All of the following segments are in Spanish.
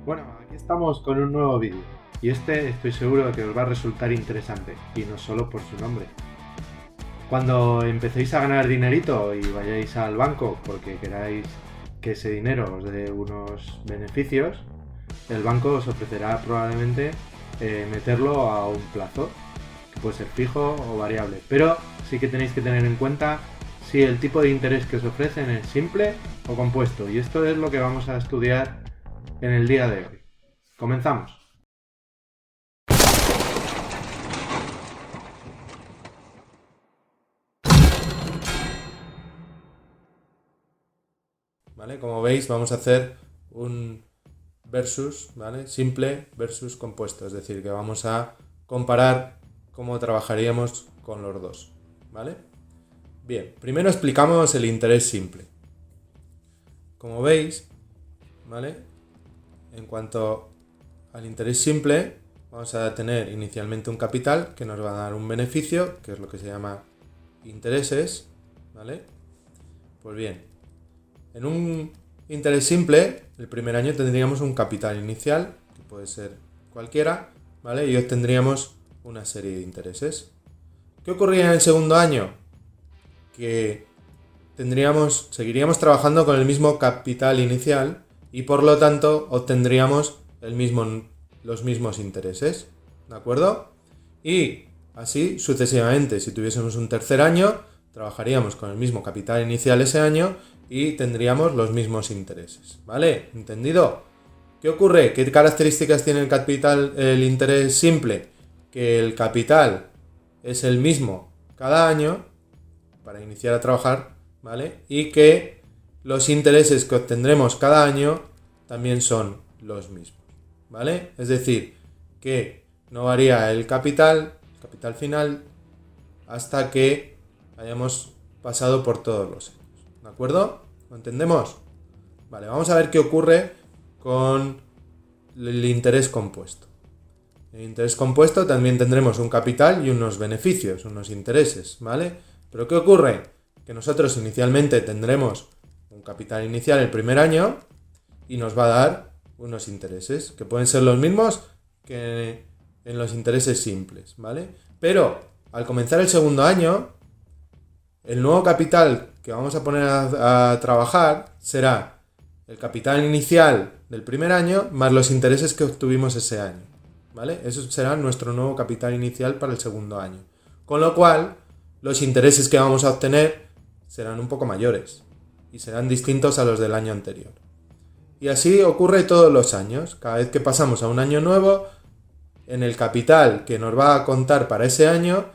Bueno, aquí estamos con un nuevo vídeo y este estoy seguro de que os va a resultar interesante y no solo por su nombre. Cuando empecéis a ganar dinerito y vayáis al banco porque queráis que ese dinero os dé unos beneficios, el banco os ofrecerá probablemente meterlo a un plazo, que puede ser fijo o variable, pero sí que tenéis que tener en cuenta si el tipo de interés que os ofrecen es simple o compuesto, y esto es lo que vamos a estudiar en el día de hoy. Comenzamos. ¿Vale? Como veis, vamos a hacer un versus, ¿vale? Simple versus compuesto, es decir, que vamos a comparar cómo trabajaríamos con los dos, ¿vale? Bien, primero explicamos el interés simple. Como veis, ¿vale? En cuanto al interés simple, vamos a tener inicialmente un capital que nos va a dar un beneficio, que es lo que se llama intereses, ¿vale? Pues bien, en un interés simple, el primer año tendríamos un capital inicial, que puede ser cualquiera, ¿vale? Y obtendríamos una serie de intereses. ¿Qué ocurriría en el segundo año? Que seguiríamos trabajando con el mismo capital inicial y por lo tanto obtendríamos los mismos intereses, ¿de acuerdo? Y así sucesivamente, si tuviésemos un tercer año, trabajaríamos con el mismo capital inicial ese año y tendríamos los mismos intereses, ¿vale? ¿Entendido? ¿Qué ocurre? ¿Qué características tiene el interés simple? Que el capital es el mismo cada año para iniciar a trabajar, ¿vale? Y que los intereses que obtendremos cada año también son los mismos, ¿vale? Es decir, que no varía el capital final, hasta que hayamos pasado por todos los años, ¿de acuerdo? ¿Lo entendemos? Vale, vamos a ver qué ocurre con el interés compuesto. En el interés compuesto también tendremos un capital y unos beneficios, unos intereses, ¿vale? Pero ¿qué ocurre? Que nosotros inicialmente tendremos un capital inicial el primer año y nos va a dar unos intereses, que pueden ser los mismos que en los intereses simples, ¿vale? Pero al comenzar el segundo año, el nuevo capital que vamos a poner a trabajar será el capital inicial del primer año más los intereses que obtuvimos ese año, ¿vale? Eso será nuestro nuevo capital inicial para el segundo año. Con lo cual, los intereses que vamos a obtener serán un poco mayores y serán distintos a los del año anterior. Y así ocurre todos los años. Cada vez que pasamos a un año nuevo, en el capital que nos va a contar para ese año,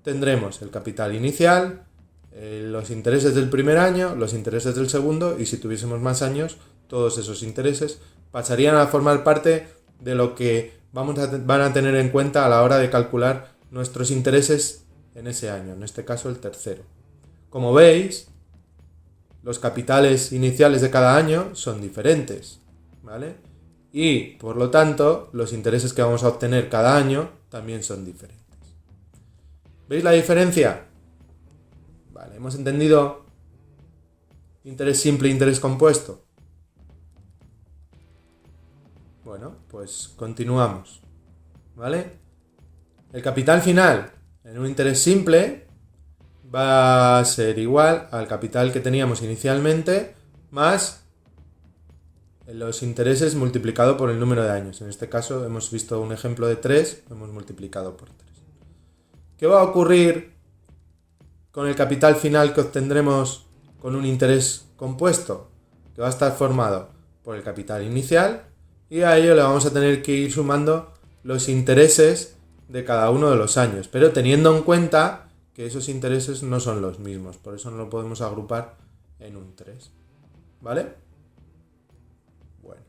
tendremos el capital inicial, los intereses del primer año, los intereses del segundo, y si tuviésemos más años, todos esos intereses pasarían a formar parte de lo que van a tener en cuenta a la hora de calcular nuestros intereses en ese año, en este caso el tercero. Como veis, los capitales iniciales de cada año son diferentes, ¿vale? Y, por lo tanto, los intereses que vamos a obtener cada año también son diferentes. ¿Veis la diferencia? Vale, hemos entendido interés simple e interés compuesto. Bueno, pues continuamos, ¿vale? El capital final en un interés simple va a ser igual al capital que teníamos inicialmente más los intereses multiplicado por el número de años. En este caso hemos visto un ejemplo de 3, hemos multiplicado por 3. ¿Qué va a ocurrir con el capital final que obtendremos con un interés compuesto? Que va a estar formado por el capital inicial y a ello le vamos a tener que ir sumando los intereses de cada uno de los años, pero teniendo en cuenta que esos intereses no son los mismos, por eso no lo podemos agrupar en un 3, ¿vale? Bueno,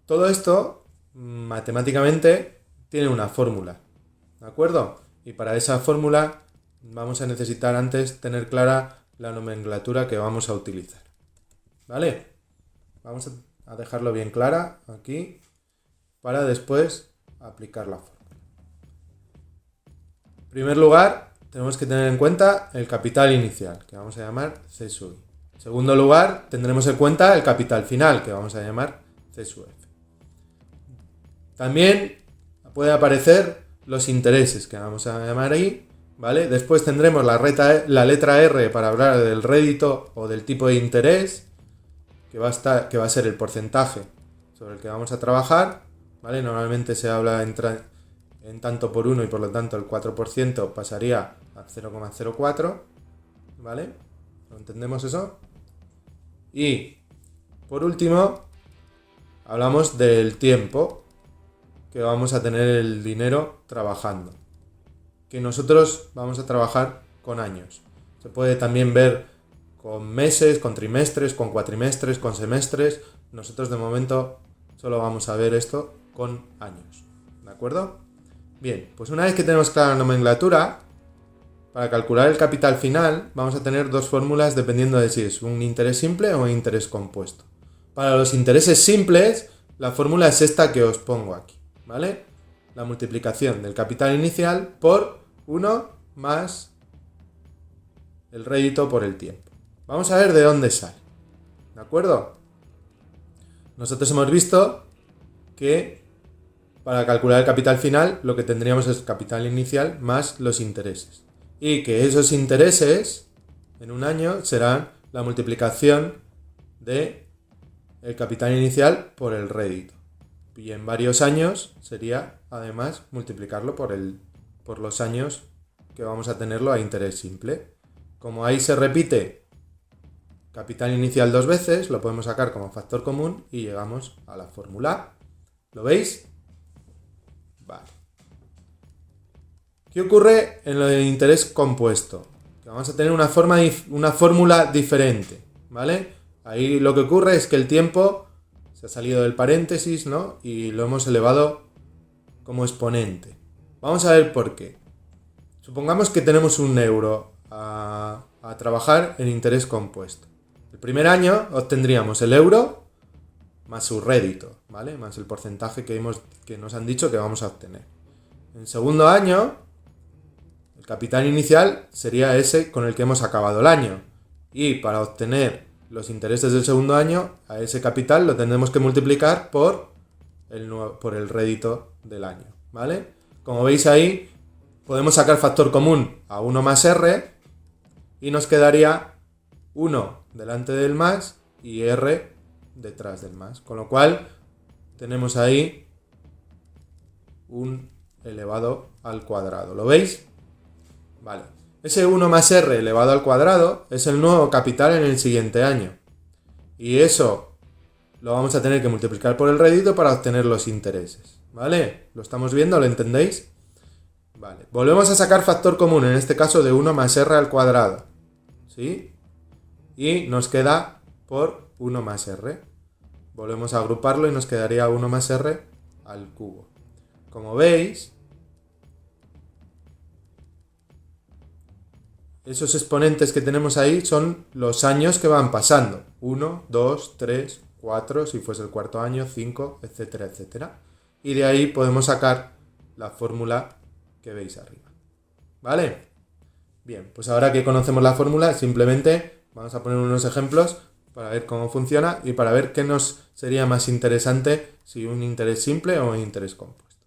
todo esto matemáticamente tiene una fórmula, ¿de acuerdo? Y para esa fórmula vamos a necesitar antes tener clara la nomenclatura que vamos a utilizar, ¿vale? Vamos a dejarlo bien clara aquí para después aplicar la fórmula. En primer lugar, tenemos que tener en cuenta el capital inicial, que vamos a llamar C sub I. En segundo lugar, tendremos en cuenta el capital final, que vamos a llamar C C sub F. También puede aparecer los intereses, que vamos a llamar ahí, ¿vale? Después tendremos la letra R para hablar del rédito o del tipo de interés, que va a ser el porcentaje sobre el que vamos a trabajar, ¿vale? Normalmente se habla en tanto por 1 y por lo tanto el 4% pasaría a 0,04, ¿vale? ¿Lo entendemos eso? Y por último, hablamos del tiempo que vamos a tener el dinero trabajando, que nosotros vamos a trabajar con años. Se puede también ver con meses, con trimestres, con cuatrimestres, con semestres. Nosotros de momento solo vamos a ver esto con años, ¿de acuerdo? Bien, pues una vez que tenemos clara la nomenclatura, para calcular el capital final vamos a tener dos fórmulas dependiendo de si es un interés simple o un interés compuesto. Para los intereses simples, la fórmula es esta que os pongo aquí, ¿vale? La multiplicación del capital inicial por 1 más el rédito por el tiempo. Vamos a ver de dónde sale, ¿de acuerdo? Nosotros hemos visto que para calcular el capital final lo que tendríamos es capital inicial más los intereses. Y que esos intereses en un año serán la multiplicación de el capital inicial por el rédito. Y en varios años sería además multiplicarlo por los años que vamos a tenerlo a interés simple. Como ahí se repite capital inicial dos veces, lo podemos sacar como factor común y llegamos a la fórmula. ¿Lo veis? Vale. ¿Qué ocurre en lo del interés compuesto? Que vamos a tener una fórmula diferente, ¿vale? Ahí lo que ocurre es que el tiempo se ha salido del paréntesis, ¿no? Y lo hemos elevado como exponente. Vamos a ver por qué. Supongamos que tenemos 1 euro a trabajar en interés compuesto. El primer año obtendríamos el euro más su rédito, ¿vale? Más el porcentaje que nos han dicho que vamos a obtener. En el segundo año, el capital inicial sería ese con el que hemos acabado el año. Y para obtener los intereses del segundo año, a ese capital lo tendremos que multiplicar por el rédito del año, ¿vale? Como veis ahí, podemos sacar factor común a 1 más R y nos quedaría 1 delante del más y R detrás del más. Con lo cual, tenemos ahí un elevado al cuadrado. ¿Lo veis? Vale. Ese 1 más R elevado al cuadrado es el nuevo capital en el siguiente año. Y eso lo vamos a tener que multiplicar por el rédito para obtener los intereses. ¿Vale? ¿Lo estamos viendo? ¿Lo entendéis? Vale. Volvemos a sacar factor común, en este caso de 1 más R al cuadrado. ¿Sí? Y nos queda por 1 más R. Volvemos a agruparlo y nos quedaría 1 más R al cubo. Como veis, esos exponentes que tenemos ahí son los años que van pasando. 1, 2, 3, 4, si fuese el cuarto año, 5, etcétera, etcétera. Y de ahí podemos sacar la fórmula que veis arriba. ¿Vale? Bien, pues ahora que conocemos la fórmula, simplemente vamos a poner unos ejemplos para ver cómo funciona y para ver qué nos sería más interesante, si un interés simple o un interés compuesto.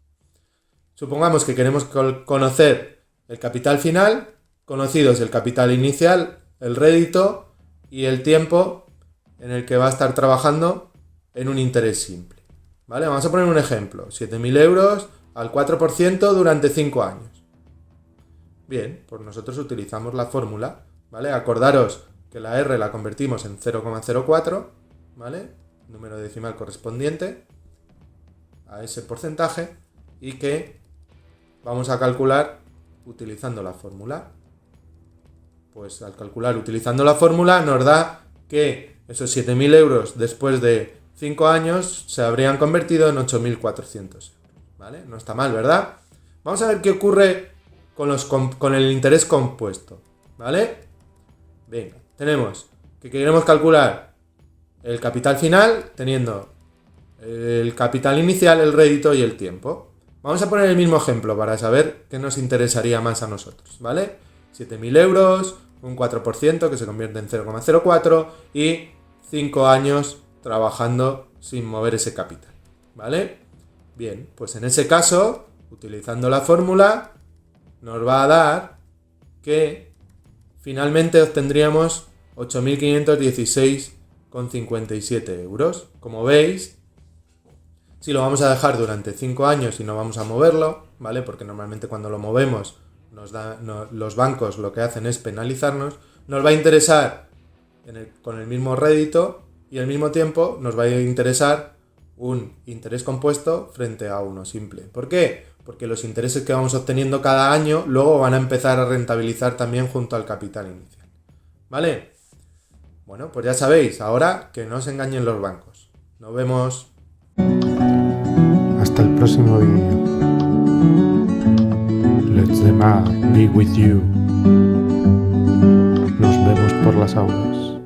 Supongamos que queremos conocer el capital final, conocidos el capital inicial, el rédito y el tiempo en el que va a estar trabajando en un interés simple. ¿Vale? Vamos a poner un ejemplo, 7.000 euros al 4% durante 5 años. Bien, pues nosotros utilizamos la fórmula, ¿vale? Acordaros que la R la convertimos en 0,04, ¿vale? Número decimal correspondiente a ese porcentaje y que vamos a calcular utilizando la fórmula. Pues al calcular utilizando la fórmula nos da que esos 7.000 euros después de 5 años se habrían convertido en 8.400 euros, ¿vale? No está mal, ¿verdad? Vamos a ver qué ocurre con el interés compuesto, ¿vale? Venga, tenemos que queremos calcular el capital final teniendo el capital inicial, el rédito y el tiempo. Vamos a poner el mismo ejemplo para saber qué nos interesaría más a nosotros, ¿vale? 7.000 euros, un 4% que se convierte en 0,04 y 5 años trabajando sin mover ese capital, ¿vale? Bien, pues en ese caso, utilizando la fórmula, nos va a dar que finalmente obtendríamos 8.516,57 euros. Como veis, si lo vamos a dejar durante 5 años y no vamos a moverlo, ¿vale? Porque normalmente cuando lo movemos los bancos lo que hacen es penalizarnos, nos va a interesar con el mismo rédito y al mismo tiempo nos va a interesar un interés compuesto frente a uno simple. ¿Por qué? Porque los intereses que vamos obteniendo cada año luego van a empezar a rentabilizar también junto al capital inicial. ¿Vale? Bueno, pues ya sabéis, ahora que no os engañen los bancos. Nos vemos. Hasta el próximo vídeo. Let the mag be with you. Nos vemos por las aulas.